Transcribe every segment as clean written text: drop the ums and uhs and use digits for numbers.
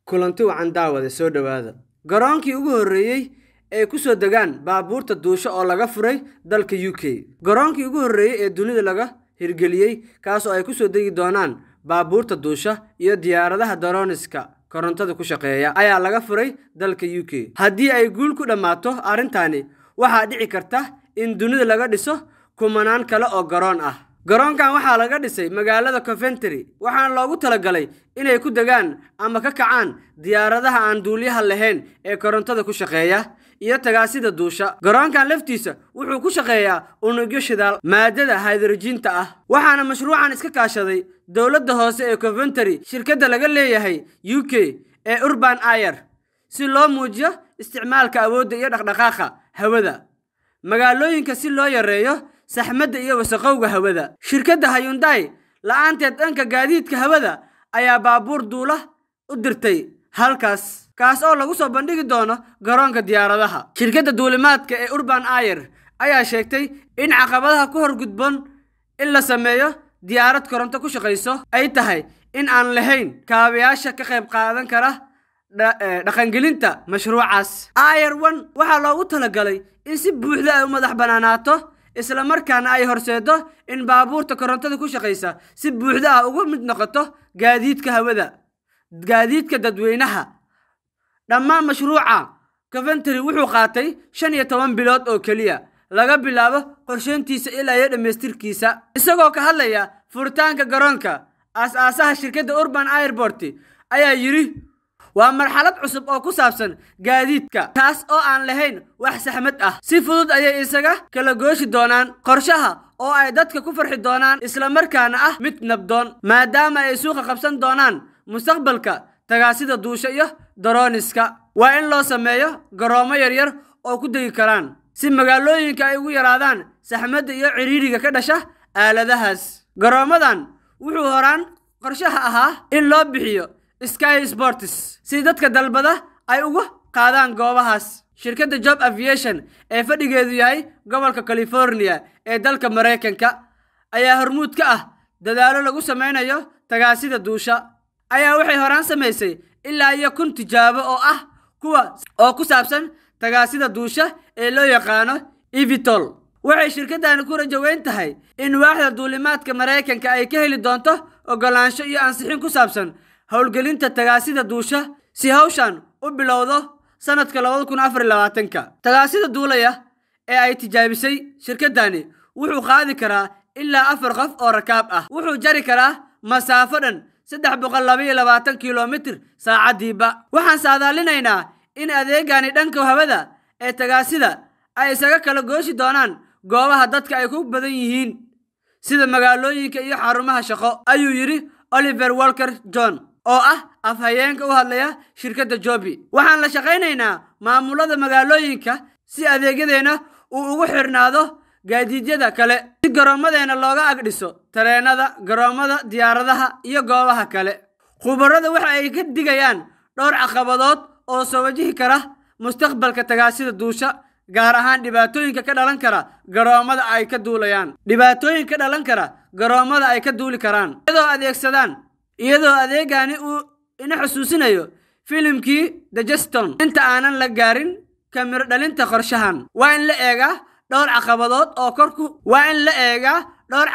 kulanti wacan daawada soo dhawaada garoonkii ugu horeeyay ee ku soo degaan baabuurta duusha oo laga furay dalka UK garoonkii ugu horeeyay ee dunida laga hirgeliyay kaas oo ay ku soo degi doonaan baabuurta duusha iyo diyaaradaha droniska korontada ku shaqeeya ayaa laga furay dalka UK haddii ay guul ku dhamaato arintani waxa dhici karta in dunida laga dhiso kumanaan kale oo garoon ah garoonkan waxaa laga dhisay magaalada Coventry waxaan loogu talagalay inay ku degaan ama ka kacaan diyaaradaha aan duuliyaha lahayn ee korontada ku shaqeeya iyo tagaasida duusha garoonkan laftiisa wuxuu ku shaqeeyaa unugyo shidaal maadada hydrogen-ta ah waxaana mashruucan iska kaashaday dawladda hoose ee Coventry shirkadda laga leeyahay UK ee Urban Air si loo muujiyo isticmaalka awoodda iyo dhaqdhaqaaqa hawada magaalooyinka si loo yareeyo saxmadda iyo wasaqowga hawada shirkadda Hyundai la'aanteed dhanka gaadiidka hawada ayaa baabuur duula u dirtay halkaas kaas oo lagu soo bandhigi doono garoonka diyaaradaha shirkadda duulimaadka ee Urban Air ayaa sheegtay in caqabadaha ku horgudban in la sameeyo diyaarad koronto ku shaqeyso ay tahay in aan lahayn kaabayaasha ka qayb qaadan kara dhaqangelinta mashruucaas Air 1 waxa loogu talagalay in si buuxda ay u madax banaanaato isla markaana ay horseedo in baabuurta korontada ku shaqeysa si buuxda uga mid noqoto gaadiidka hawada gaadiidka dadweynaha dhammaan mashruuca Coventry wuxuu qaatay 15 bilood oo kaliya laga bilaabo qorsheyntiisa ilaa iyo dhameystirkiisa isagoo ka hadlaya furitaanka garoonka aasaasaha shirkadda Urban Airport ayaa yiri waa marxalad cusub oo ku saabsan gaadiidka taas oo aan lahayn wax saxmad ah si fudud ayay isaga kala gooshi doonaan qorshaha oo ay dadka ku farxi doonaan isla markaana ah mid nabdoon maadaama ay suuqa qabsan doonaan mustaqbalka tagaasida duusha iyo droniska waa in loo sameeyo garoomo yaryar oo ku degi karaan si magaalooyinka ay ugu yaraadaan saxmadda iyo ciriiriga ka dhasha aaladahaas garoomadan wuxuu horaan qorshaha ahaa in loo bixiyo Sky Sports si dadka dalbada ay uga qaadaan goobahaas shirkadda Job Aviation ee fadhigeedu yahay gobolka California ee dalka Mareykanka ayaa hormuud ka ah dadaalo lagu sameynayo tagaasida duusha ayaa waxay horaan sameysay ilaa iyo 1 tijaabo oo ku saabsan tagaasida duusha ee loo yaqaano eVTOL waxay shirkaddan ku rajaweyn tahay in waaxda duulimaadka Mareykanka ay ka heli doonto ogolaansho iyo ansixin ku saabsan hawlgelinta tagaasida duusha si hawshan u bilowdo sanadka 2024 tagaasida duulaya ee ay tijaabisay shirkaddani wuxuu qaadi karaa ilaa 4 qof oo rakaab ah wuxuu jari karaa masaafo dhan 322 kilomitir saacadiiba waxaan saadaalinaynaa in adeegani dhanka hawada ee tagaasida ay isaga kala gooshi doonaan goobaha dadka ay ku badan yihiin sida magaalooyinka iyo xarumaha shaqo ayuu yiri Oliver Walker John oo ah afhayeenka u hadlaya shirkadda Joby waxaan la shaqeynaynaa maamulada magaalooyinka si adeegyadeena uu ugu xirnaado gaadiidyada kale si garoomadeena looga agdhiso tareenada garoomada diyaaradaha iyo goobaha kale khubarada waxa ay ka digayaan dhowr caqabadood oo soo wajihi kara mustaqbalka tagaasida duusha gaar ahaan dhibaatooyinka ka dhalan kara garoomada ay ka duulayaan dhibaatooyinka dhalan kara garoomada ay ka duuli karaan iyadoo adeegani uu ina xusuusinayo filimkii The Juston inta aanan la gaarin kamera dhalinta qorshahan waa in la eega dhowr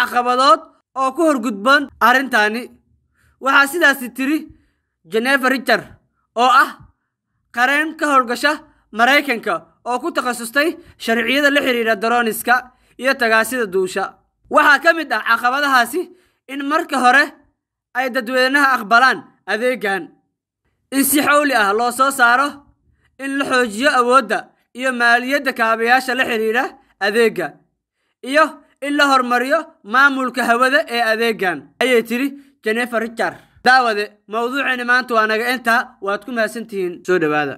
caqabadood oo ku horgudban arintani waxa sidaas tiri Jennifer Richard oo ah qareen ka howlgasha Mareykanka oo ku takhasustay sharciyada la xiriira droniska iyo tagaasida duusha waxa kamid ah caqabadahaasi in marka hore ay dadweynaha aqbalaan adeegan in si xawli ah loo soo saaro in la xoojiyo awoodda iyo maaliyadda kaabayaasha la xiriira adeega iyo in la hormariyo maamulka hawada ee adeegan ayay tiri Jennifer Richard daawade mawduucani maanta waa naga inta waad ku mahadsantihiin soo dhawaada